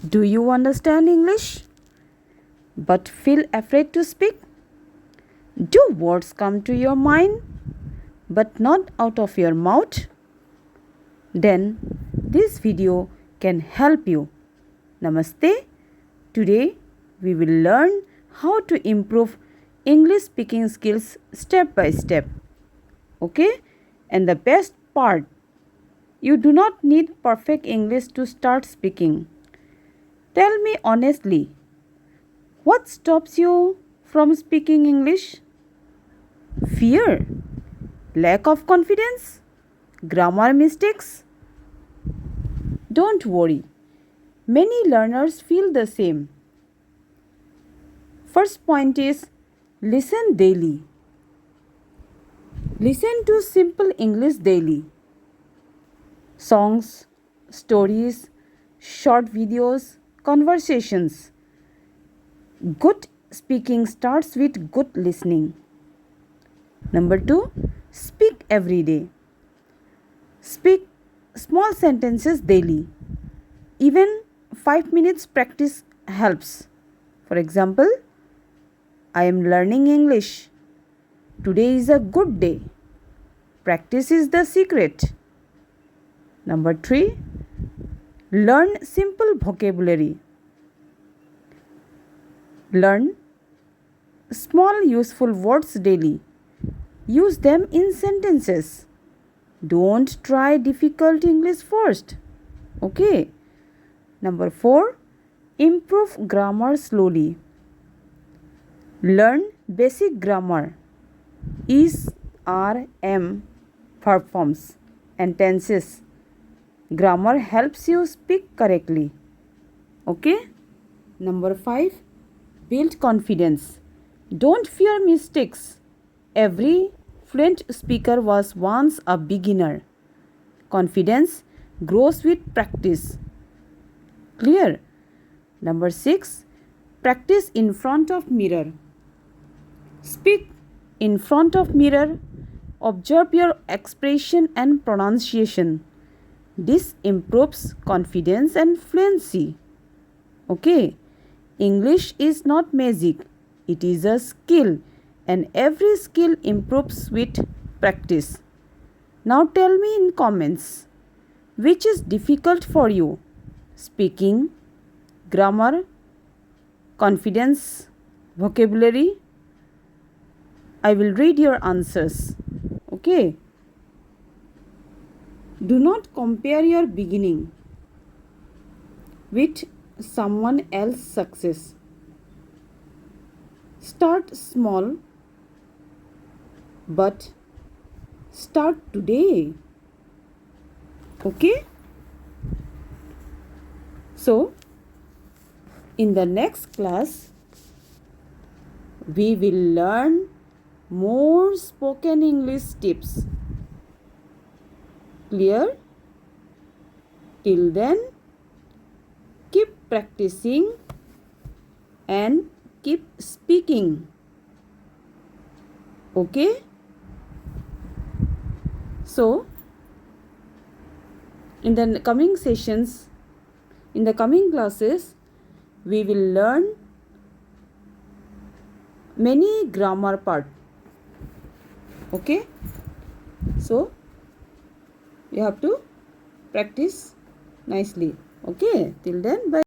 Do you understand English but feel afraid to speak? Do words come to your mind but not out of your mouth? Then this video can help you. Namaste. Today we will learn how to improve English speaking skills step by step. Okay? And the best part, you do not need perfect English to start speaking. Tell me honestly, what stops you from speaking English? Fear, lack of confidence, grammar mistakes? Don't worry, many learners feel the same. First point is listen daily. Listen to simple English daily. Songs, stories, short videos, conversations. Good speaking starts with good listening. Number 2, speak every day. Speak small sentences daily. Even 5 minutes practice helps. For example, I am learning English. Today is a good day. Practice is the secret. Number 3, learn simple vocabulary. Learn small useful words daily. Use them in sentences. Don't try difficult English first. Okay. Number 4, improve grammar slowly. Learn basic grammar. Is, are, am, verb forms and tenses. Grammar helps you speak correctly. Okay? Number 5, build confidence. Don't fear mistakes. Every fluent speaker was once a beginner. Confidence grows with practice. Clear? Number 6, practice in front of mirror. Speak in front of mirror. Observe your expression and pronunciation. This improves confidence and fluency. Okay? English is not magic. It is a skill, and every skill improves with practice. Now tell me in comments, which is difficult for you? Speaking, grammar, confidence, vocabulary? I will read your answers. Okay? Do not compare your beginning with someone else's success. Start small, but start today. Okay? So, in the next class, we will learn more spoken English tips. Clear? Till then, keep practicing and keep speaking. Okay? So, in the coming sessions, in the coming classes, we will learn many grammar part. Okay? So, you have to practice nicely. Okay? Till then, bye.